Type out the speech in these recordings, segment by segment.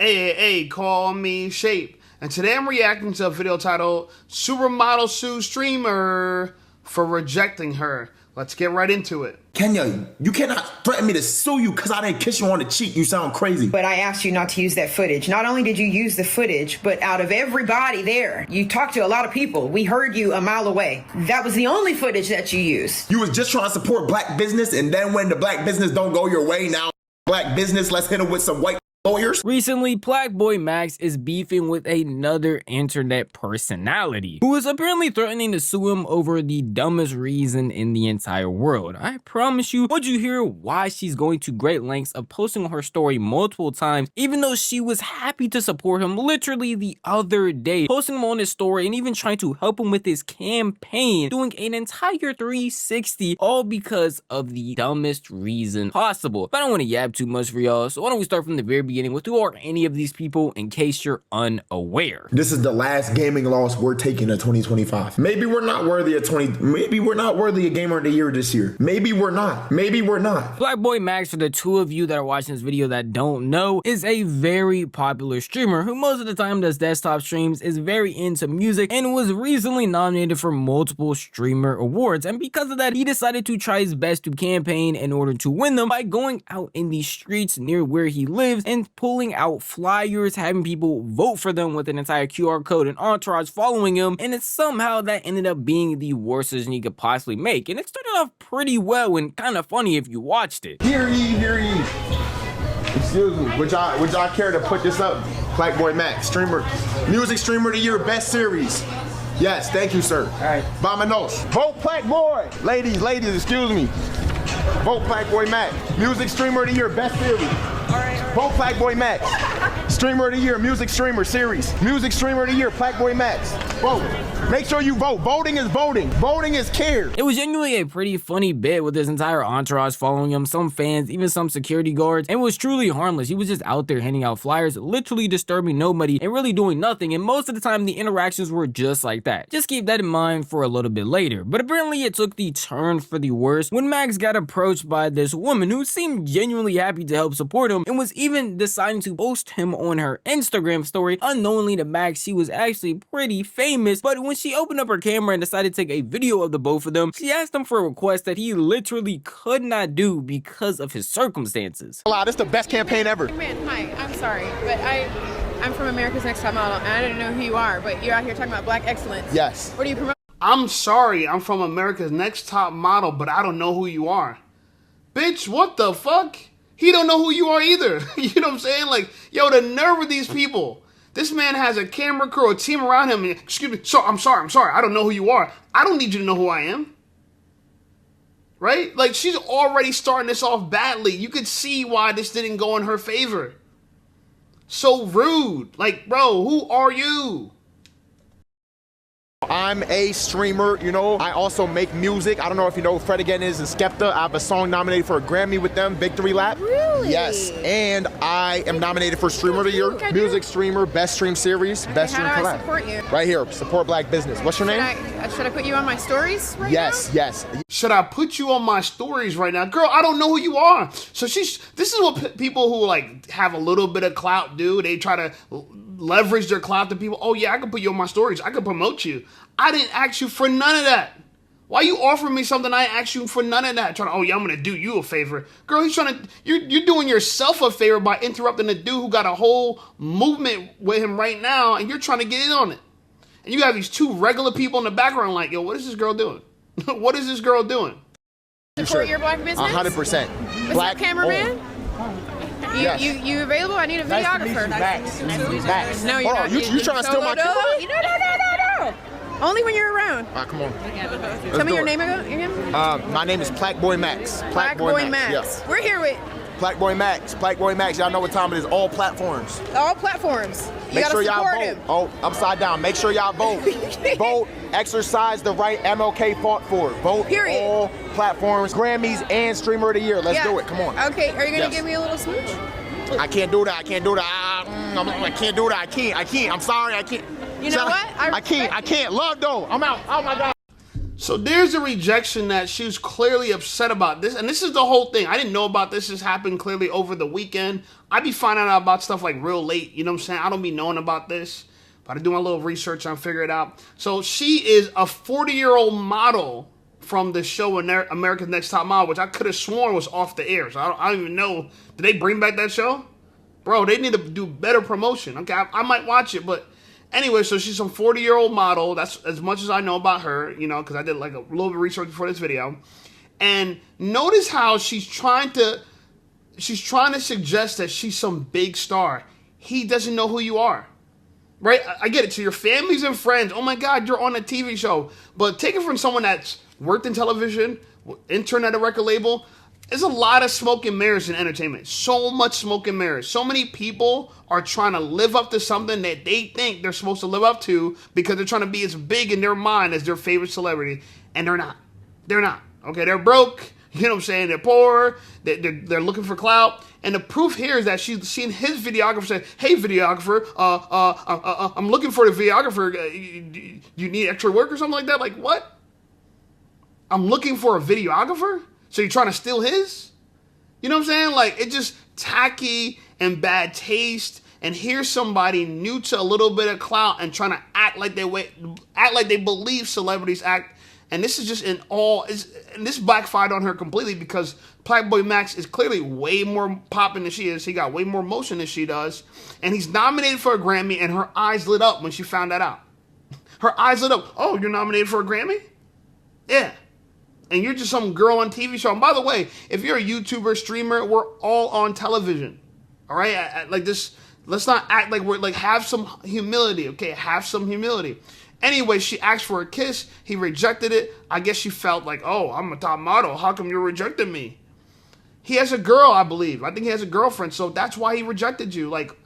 AAA, call me Shape. And today I'm reacting to a video titled Supermodel sues streamer for rejecting her. Let's get right into it. Keenyah, you cannot threaten me to sue you because I didn't kiss you on the cheek. You sound crazy. But I asked you not to use that footage. Not only did you use the footage, but out of everybody there, you talked to a lot of people. We heard you a mile away. That was the only footage that you used. You was just trying to support black business, and then when the black business don't go your way, now black business, let's hit them with some white lawyers. Recently, PlaqueBoy Max is beefing with another internet personality who is apparently threatening to sue him over the dumbest reason in the entire world. I promise you, once you hear why she's going to great lengths of posting her story multiple times, even though she was happy to support him literally the other day, posting him on his story and even trying to help him with his campaign, doing an entire 360, all because of the dumbest reason possible. But I don't want to yab too much for y'all, so why don't we start from the very beginning with who are any of these people in case you're unaware. This is the last gaming loss we're taking in 2025. Maybe we're not worthy of maybe we're not worthy of Gamer of the Year this year. Maybe we're not. Maybe we're not. PlaqueBoy Max, for the two of you that are watching this video that don't know, is a very popular streamer who most of the time does desktop streams, is very into music, and was recently nominated for multiple streamer awards. And because of that, he decided to try his best to campaign in order to win them by going out in the streets near where he lives and pulling out flyers, having people vote for them with an entire QR code and entourage following him, and it's somehow that ended up being the worst decision he could possibly make. And it started off pretty well and kind of funny if you watched it. Hear ye. Excuse me, would y'all care to put this up? PlaqueBoy Max, streamer, music streamer of the year, best series. Yes, thank you, sir. All right. Vamanos. Vote PlaqueBoy. Ladies, excuse me. Vote PlaqueBoy Max, music streamer of the year, best series. Vote PlaqueBoy Max. Streamer of the Year, Music Streamer Series. Music Streamer of the Year, PlaqueBoy Max. Vote. Make sure you vote. Voting is voting. Voting is care. It was genuinely a pretty funny bit with his entire entourage following him, some fans, even some security guards, and it was truly harmless. He was just out there handing out flyers, literally disturbing nobody and really doing nothing, and most of the time the interactions were just like that. Just keep that in mind for a little bit later. But apparently it took the turn for the worse when Max got approached by this woman who seemed genuinely happy to help support him and was even deciding to post him on her Instagram story. Unknowingly to Max, she was actually pretty famous, but when she opened up her camera and decided to take a video of the both of them, she asked him for a request that he literally could not do because of his circumstances. Wow, this is the best campaign ever. Man, hi, I'm sorry, but I'm from America's Next Top Model, and I didn't know who you are, but you're out here talking about black excellence. Yes. What do you promote? I'm sorry, I'm from America's Next Top Model, but I don't know who you are. Bitch, what the fuck? He don't know who you are either. You know what I'm saying? Like, yo, the nerve of these people. This man has a camera crew, a team around him. Excuse me. So I'm sorry. I don't know who you are. I don't need you to know who I am. Right? Like, she's already starting this off badly. You could see why this didn't go in her favor. So rude. Like, bro, who are you? I'm a streamer, you know. I also make music. I don't know if you know who Fred Again is and Skepta. I have a song nominated for a Grammy with them, Victory Lap. Really? Yes. And I am nominated for Streamer of the Year, Music Streamer, Best Stream Series, Best Stream Collab. How do I support you? Right here, support black business. What's your name? Should I put you on my stories right Yes, now? yes. Should I put you on my stories right now? Girl, I don't know who you are. So this is what people who like have a little bit of clout do. They try to leverage their clout to people. Oh yeah, I can put you on my stories. I can promote you. I didn't ask you for none of that. Why you offering me something I asked you for none of that? Trying to, oh yeah, I'm gonna do you a favor. Girl, you're doing yourself a favor by interrupting the dude who got a whole movement with him right now, and you're trying to get in on it. And you have these two regular people in the background like, yo, what is this girl doing? What is this girl doing? Support your black business? 100%. What's Black up, cameraman? Yes. You available? I need a videographer. Max. No, you're not. You trying to steal my camera? No. Only when you're around. All right, come on. Tell me your name again. My name is PlaqueBoy Max. PlaqueBoy Max. Yeah. We're here with PlaqueBoy Max. PlaqueBoy Max. Y'all know what time it is. All platforms. all platforms. You Make gotta sure y'all support vote. him. Oh, upside down. Make sure y'all vote. Vote. Exercise the right MLK fought for. Vote. Period. All platforms, Grammys, and Streamer of the Year. Let's do it. Come on. Okay. Are you gonna Yes. give me a little smooch? I can't do that. I can't do that. I can't do that. I can't. I'm sorry. I can't. You know what? I can't. Love though. I'm out. Oh my God. So there's a rejection that she was clearly upset about this. And this is the whole thing. I didn't know about this. This happened clearly over the weekend. I be finding out about stuff like real late. You know what I'm saying? I don't be knowing about this. But I do my little research and figure it out. So she is a 40-year-old model from the show America's Next Top Model, which I could have sworn was off the air. So I don't even know. Did they bring back that show? Bro, they need to do better promotion. Okay, I might watch it, but anyway, so she's some 40-year-old model. That's as much as I know about her, you know, because I did like a little bit of research before this video. And notice how she's trying to suggest that she's some big star. He doesn't know who you are. Right? I get it. To your families and friends, oh my God, you're on a TV show. But take it from someone that's worked in television, intern at a record label. There's a lot of smoke and mirrors in entertainment. So much smoke and mirrors. So many people are trying to live up to something that they think they're supposed to live up to because they're trying to be as big in their mind as their favorite celebrity. And they're not. They're not. Okay, they're broke. You know what I'm saying? They're poor. They're looking for clout. And the proof here is that she's seen his videographer say, hey, videographer, I'm looking for the videographer. You need extra work or something like that? Like, what? I'm looking for a videographer? So you're trying to steal his? You know what I'm saying? Like, it's just tacky and bad taste. And here's somebody new to a little bit of clout and trying to act like they believe celebrities act. And this is just and this backfired on her completely because PlaqueBoy Max is clearly way more popping than she is. He got way more motion than she does. And he's nominated for a Grammy, and her eyes lit up when she found that out. Her eyes lit up. Oh, you're nominated for a Grammy? Yeah. And you're just some girl on TV show. And by the way, if you're a YouTuber, streamer, we're all on television. All right? Like this, let's not act like we're like, have some humility, okay? Have some humility. Anyway, she asked for a kiss. He rejected it. I guess she felt like, oh, I'm a top model. How come you're rejecting me? He has a girl, I believe. I think he has a girlfriend, so that's why he rejected you. Like,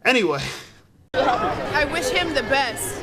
anyway. I wish him the best.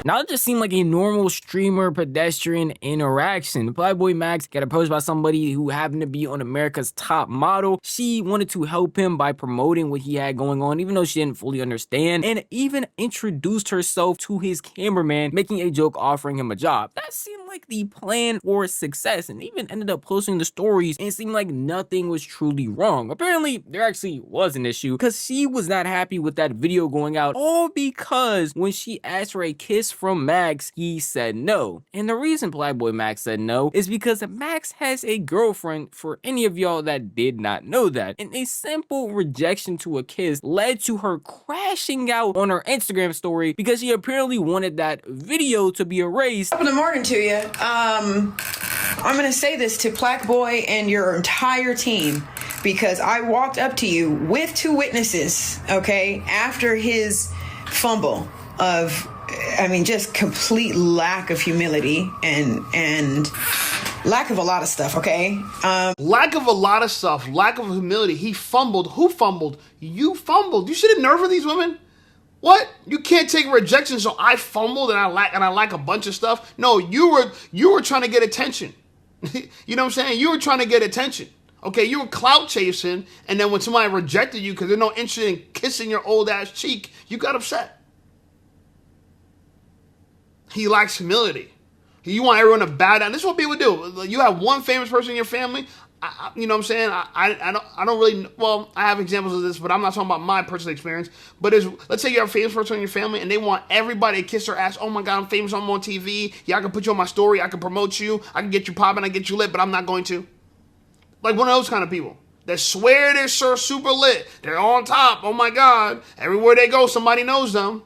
Now it just seemed like a normal streamer pedestrian interaction. PlaqueBoy Max got approached by somebody who happened to be on America's Top Model. She wanted to help him by promoting what he had going on, even though she didn't fully understand, and even introduced herself to his cameraman, making a joke offering him a job. That seemed like the plan for success, and even ended up posting the stories, and it seemed like nothing was truly wrong. Apparently, there actually was an issue, because she was not happy with that video going out, all because when she asked for a kiss from Max, he said no. And the reason PlaqueBoy Max said no is because Max has a girlfriend, for any of y'all that did not know that. And a simple rejection to a kiss led to her crashing out on her Instagram story because she apparently wanted that video to be erased. Top of the morning to you. I'm gonna say this to PlaqueBoy and your entire team because I walked up to you with two witnesses, okay, after his fumble of, I mean, just complete lack of humility and lack of a lot of stuff, okay? Lack of a lot of stuff, lack of humility. He fumbled. Who fumbled? You fumbled. You see the nerve of these women? What? You can't take rejection, so I fumbled and I lack a bunch of stuff? No, you were trying to get attention. You know what I'm saying? You were trying to get attention. Okay, you were clout chasing, and then when somebody rejected you because they're not interested in kissing your old ass cheek, you got upset. He lacks humility. You want everyone to bow down. This is what people do. You have one famous person in your family. You know what I'm saying? I don't really. Well, I have examples of this, but I'm not talking about my personal experience. But let's say you have a famous person in your family, and they want everybody to kiss their ass. Oh my God, I'm famous. I'm on TV. Yeah, I can put you on my story. I can promote you. I can get you popping. I can get you lit, but I'm not going to. Like one of those kind of people that swear they're super lit. They're on top. Oh my God. Everywhere they go, somebody knows them.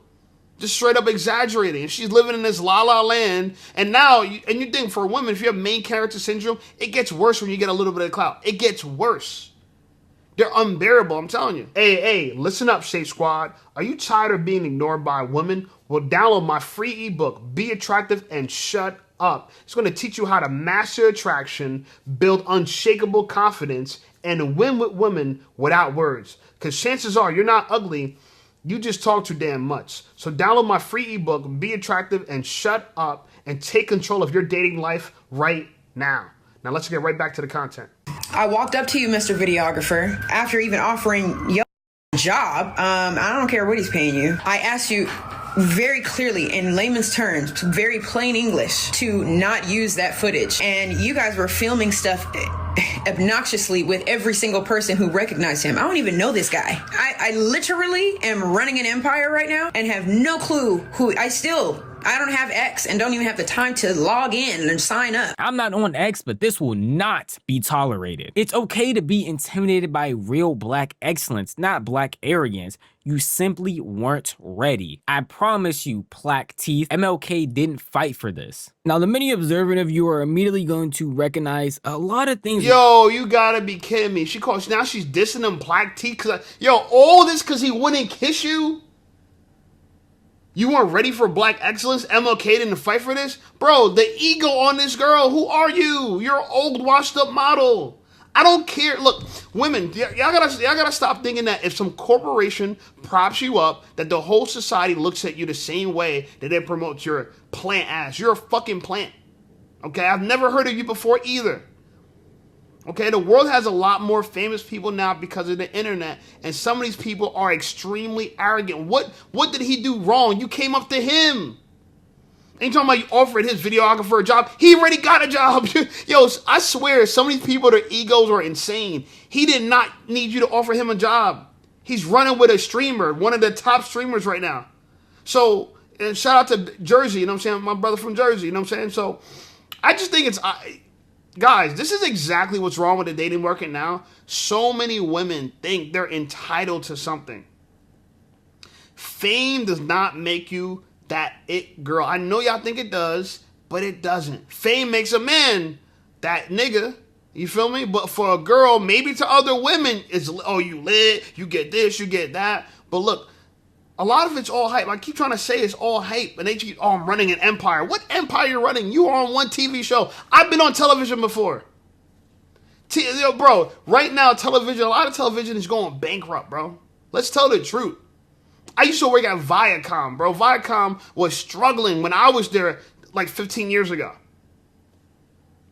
Just straight up exaggerating. And she's living in this la-la land. And now, you think for women, if you have main character syndrome, it gets worse when you get a little bit of clout. It gets worse. They're unbearable, I'm telling you. Hey, listen up, Shape Squad. Are you tired of being ignored by women? Well, download my free ebook, Be Attractive and Shut Up. It's going to teach you how to master attraction, build unshakable confidence, and win with women without words. Because chances are you're not ugly. You just talk too damn much. So download my free ebook, Be Attractive and Shut Up, and take control of your dating life right now. Now let's get right back to the content. I walked up to you, Mr. Videographer, after even offering your job. I don't care what he's paying you. I asked you, very clearly in layman's terms, very plain English, to not use that footage. And you guys were filming stuff obnoxiously with every single person who recognized him. I don't even know this guy. I literally am running an empire right now and have no clue who I don't have X and don't even have the time to log in and sign up. I'm not on X, but this will not be tolerated. It's okay to be intimidated by real black excellence, not black arrogance. You simply weren't ready. I promise you, Plaque Teeth, MLK didn't fight for this. Now, the many observant of you are immediately going to recognize a lot of things. Yo, you gotta be kidding me. Now she's dissing him Plaque Teeth. All this because he wouldn't kiss you? You weren't ready for black excellence? MLK didn't fight for this? Bro, the ego on this girl, who are you? You're an old washed up model. I don't care. Look, women, y'all gotta stop thinking that if some corporation props you up, that the whole society looks at you the same way that they promote your plant ass. You're a fucking plant. Okay, I've never heard of you before either. Okay, the world has a lot more famous people now because of the internet, and some of these people are extremely arrogant. What did he do wrong? You came up to him. Ain't talking about you offered his videographer a job. He already got a job. Yo, I swear, some of these people, their egos are insane. He did not need you to offer him a job. He's running with a streamer, one of the top streamers right now. So, and shout out to Jersey, you know what I'm saying? My brother from Jersey, you know what I'm saying? So, I just think it's... Guys, this is exactly what's wrong with the dating market now. So many women think they're entitled to something. Fame does not make you that it girl. I know y'all think it does, but it doesn't. Fame makes a man that nigga. You feel me? But for a girl, maybe to other women, it's, oh, you lit, you get this, you get that. But look, a lot of it's all hype. I keep trying to say it's all hype. And they keep, oh, I'm running an empire. What empire you running? You are on one TV show. I've been on television before. Yo, bro, right now, television, a lot of television is going bankrupt, bro. Let's tell the truth. I used to work at Viacom, bro. Viacom was struggling when I was there like 15 years ago.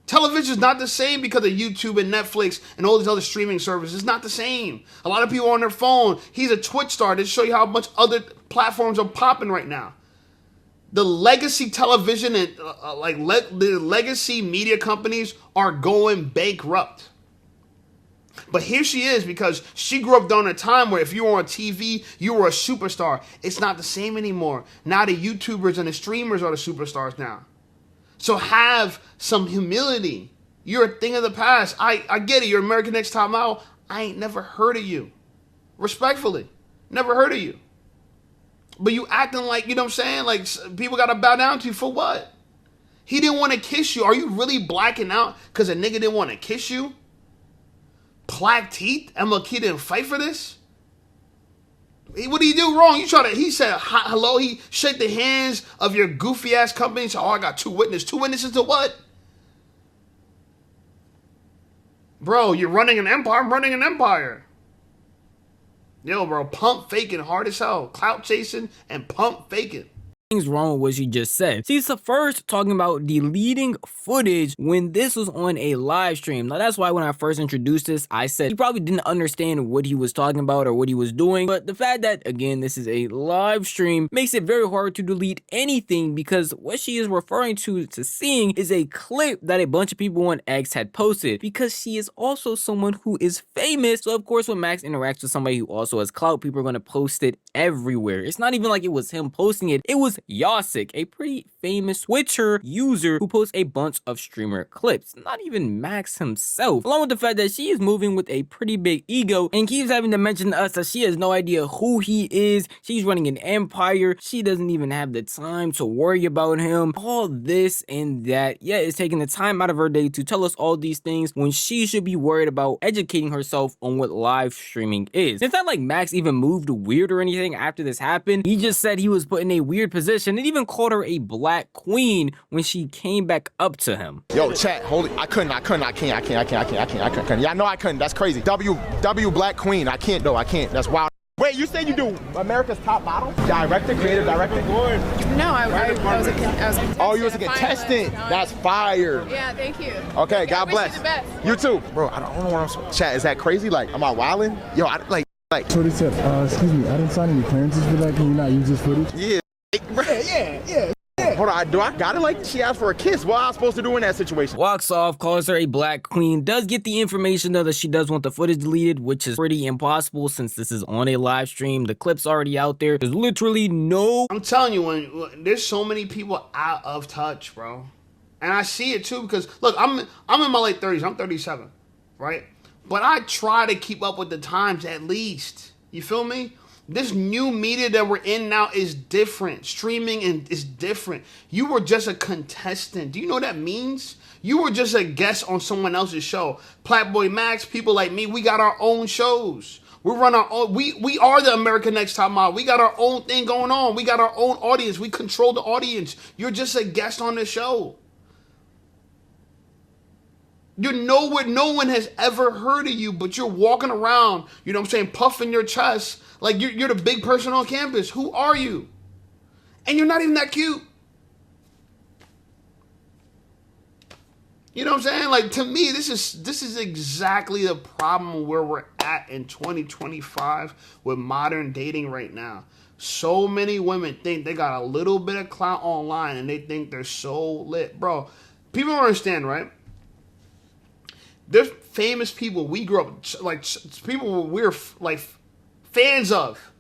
Television is not the same because of YouTube and Netflix and all these other streaming services. It's not the same. A lot of people are on their phone. He's a Twitch star to show you how much other platforms are popping right now. The legacy television and the legacy media companies are going bankrupt. But here she is because she grew up during a time where if you were on TV, you were a superstar. It's not the same anymore. Now the YouTubers and the streamers are the superstars now. So have some humility. You're a thing of the past. I get it. You're American Next Top Model. I ain't never heard of you. Respectfully. Never heard of you. But you acting like, you know what I'm saying? Like people got to bow down to you for what? He didn't want to kiss you. Are you really blacking out because a nigga didn't want to kiss you? Plaque Teeth? MLK didn't fight for this? What did he do wrong? He said hello. He shook the hands of your goofy ass company. So, oh, I got two witnesses. Two witnesses to what? Bro, you're running an empire. I'm running an empire. Yo, bro, pump faking hard as hell. Clout chasing and pump faking. Things wrong with what she just said. She's the first talking about deleting footage when this was on a live stream. Now that's why when I first introduced this, I said he probably didn't understand what he was talking about or what he was doing. But the fact that, again, this is a live stream makes it very hard to delete anything because what she is referring to seeing is a clip that a bunch of people on X had posted because she is also someone who is famous. So of course, when Max interacts with somebody who also has clout, people are going to post it everywhere. It's not even like it was him posting it. It was Yasik, a pretty famous Twitter user who posts a bunch of streamer clips. Not even Max himself. Along with the fact that she is moving with a pretty big ego and keeps having to mention to us that she has no idea who he is. She's running an empire. She doesn't even have the time to worry about him. All this and that. Yeah, it's taking the time out of her day to tell us all these things when she should be worried about educating herself on what live streaming is. It's not like Max even moved weird or anything after this happened. He just said he was put in a weird position and even called her a black queen when she came back up to him. Yo, chat, holy, I can't. Yeah, I know I couldn't. That's crazy. W black queen. I can't though. I can't. That's wild. Wait, you said you do America's Top Model? Director, creative director? No, I was a contestant. Oh, you was a contestant. That's fire. Yeah, thank you. Okay, I God wish bless. you the best. You too. Bro, I don't know what I'm supposed to chat. Is that crazy? Like, am I wilding? Yo, like. So they said, excuse me, I didn't sign any clearances for that. Can you not use this footage? Yeah. Yeah. Hold on, do I gotta like? She asked for a kiss. What am I supposed to do in that situation? Walks off, calls her a black queen, does get the information though that she does want the footage deleted, which is pretty impossible since this is on a live stream. The clip's already out there. There's literally no... I'm telling you, when there's so many people out of touch, bro. And I see it too because, look, I'm in my late 30s. I'm 37, right? But I try to keep up with the times at least. You feel me? This new media that we're in now is different. Streaming is different. You were just a contestant. Do you know what that means? You were just a guest on someone else's show. PlaqueBoy Max, people like me, we got our own shows. We run our own. We are the American Next Top Model. We got our own thing going on. We got our own audience. We control the audience. You're just a guest on the show. You're nowhere, no one has ever heard of you, but you're walking around, you know what I'm saying, puffing your chest like you're the big person on campus. Who are you? And you're not even that cute. You know what I'm saying? Like, to me, this is exactly the problem where we're at in 2025 with modern dating right now. So many women think they got a little bit of clout online and they think they're so lit. Bro, people don't understand, right? There's famous people we grew up, like people we're like fans of,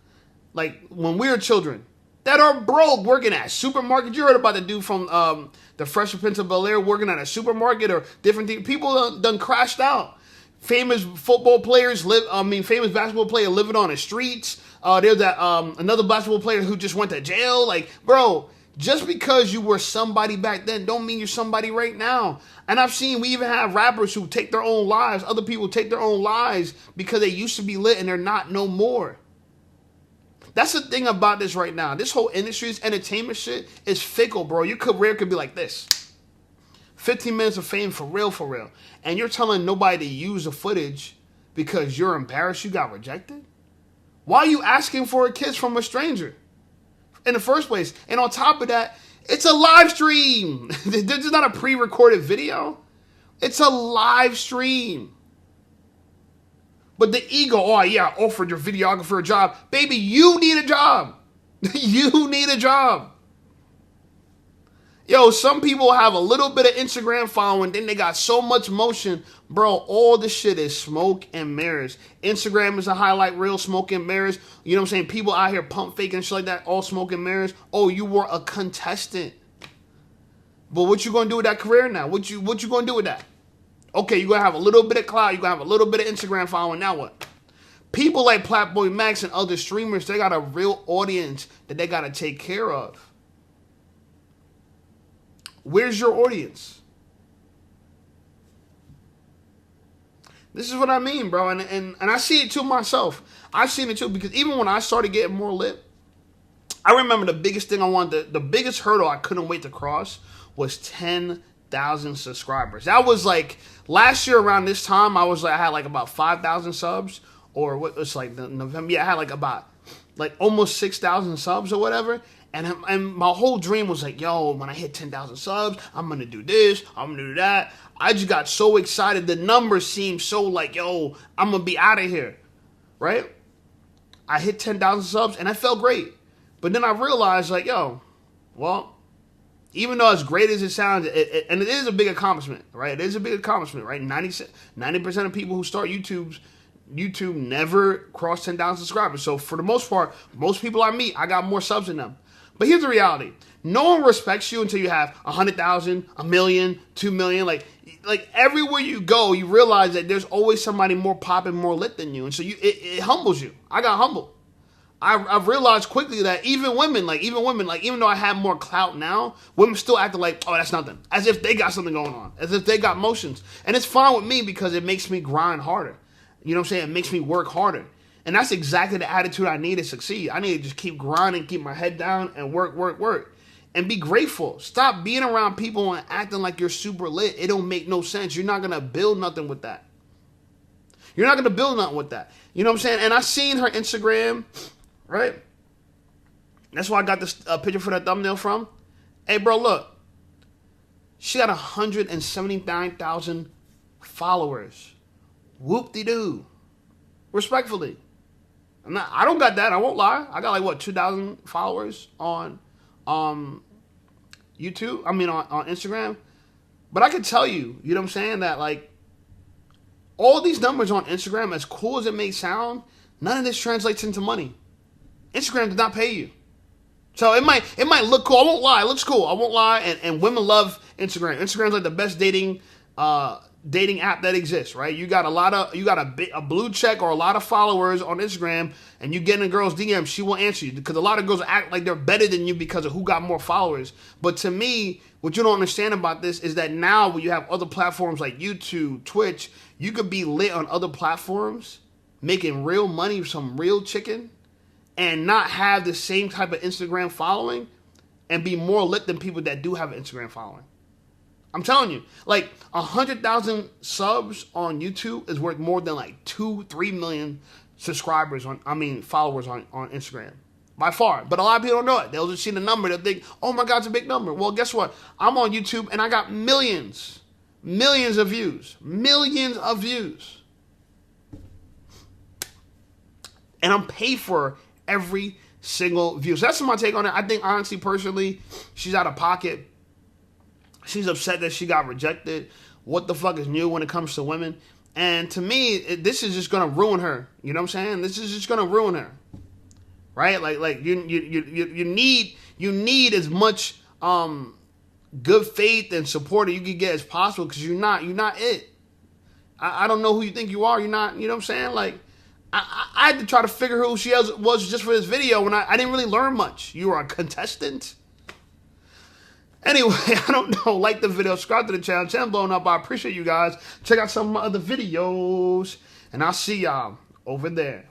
like when we were children, that are broke working at supermarket. You heard about the dude from the Fresh Prince of Bel-Air working at a supermarket or different things. People done crashed out. Famous football players famous basketball player living on the streets. There's that another basketball player who just went to jail. Like, bro, just because you were somebody back then don't mean you're somebody right now. And we even have rappers who take their own lives. Other people take their own lives because they used to be lit and they're not no more. That's the thing about this right now. This whole industry, this entertainment shit is fickle, bro. Your career could be like this. 15 minutes of fame for real, for real. And you're telling nobody to use the footage because you're embarrassed you got rejected? Why are you asking for a kiss from a stranger in the first place? And on top of that, it's a live stream. This is not a pre-recorded video. It's a live stream. But the ego, oh yeah, I offered your videographer a job. Baby, you need a job. You need a job. Yo, some people have a little bit of Instagram following, then they got so much motion. Bro, all this shit is smoke and mirrors. Instagram is a highlight reel, smoke and mirrors. You know what I'm saying? People out here pump faking and shit like that, all smoke and mirrors. Oh, you were a contestant. But what you gonna do with that career now? What you gonna do with that? Okay, you're gonna have a little bit of clout, you're gonna have a little bit of Instagram following, now what? People like PlaqueBoy Max and other streamers, they got a real audience that they gotta take care of. Where's your audience? This is what I mean, bro. And I see it too myself. I've seen it too because even when I started getting more lit, I remember the biggest thing I wanted, the biggest hurdle I couldn't wait to cross was 10,000 subscribers. That was like last year around this time. I had like about 5,000 subs, or what it's like November. Yeah, I had like almost 6,000 subs or whatever. And my whole dream was like, yo, when I hit 10,000 subs, I'm going to do this, I'm going to do that. I just got so excited. The numbers seemed so like, yo, I'm going to be out of here, right? I hit 10,000 subs and I felt great. But then I realized like, yo, well, even though as great as it sounds, and it is a big accomplishment, right? It is a big accomplishment, right? 90% of people who start YouTube never cross 10,000 subscribers. So for the most part, most people I meet, I got more subs than them. But here's the reality. No one respects you until you have 100,000, 1 million, 2 million. Like everywhere you go, you realize that there's always somebody more popping, more lit than you. And so it humbles you. I got humbled. I've realized quickly that even women, even though I have more clout now, women still acting like, oh, that's nothing. As if they got something going on. As if they got motions. And it's fine with me because it makes me grind harder. You know what I'm saying? It makes me work harder. And that's exactly the attitude I need to succeed. I need to just keep grinding, keep my head down, and work. And be grateful. Stop being around people and acting like you're super lit. It don't make no sense. You're not going to build nothing with that. You're not going to build nothing with that. You know what I'm saying? And I seen her Instagram, right? That's why I got this picture for that thumbnail from. Hey, bro, look. She got 179,000 followers. Whoop-de-doo. Respectfully. I don't got that. I won't lie. I got like, 2,000 followers on YouTube. I mean, on Instagram. But I can tell you, you know what I'm saying, that like all these numbers on Instagram, as cool as it may sound, none of this translates into money. Instagram does not pay you. So it might look cool. I won't lie. It looks cool. I won't lie. And women love Instagram. Instagram's like the best dating app that exists, right? You got a blue check or a lot of followers on Instagram, and you get in a girl's DM, she will answer you because a lot of girls act like they're better than you because of who got more followers. But to me, what you don't understand about this is that now when you have other platforms like YouTube, Twitch, you could be lit on other platforms, making real money, some real chicken, and not have the same type of Instagram following and be more lit than people that do have an Instagram following. I'm telling you, like 100,000 subs on YouTube is worth more than like 2-3 million followers on Instagram. By far. But a lot of people don't know it. They'll just see the number. They'll think, oh my God, it's a big number. Well, guess what? I'm on YouTube and I got millions of views. Millions of views. And I'm paid for every single view. So that's my take on it. I think, honestly, personally, she's out of pocket. She's upset that she got rejected. What the fuck is new when it comes to women? And to me, this is just gonna ruin her. You know what I'm saying? This is just gonna ruin her, right? Like you need as much good faith and support that you can get as possible, because you're not it. I don't know who you think you are. You're not. You know what I'm saying? Like I had to try to figure who she was just for this video, and I didn't really learn much. You were a contestant. Anyway, I don't know. Like the video, subscribe to the channel. Channel blowing up. I appreciate you guys. Check out some of my other videos, and I'll see y'all over there.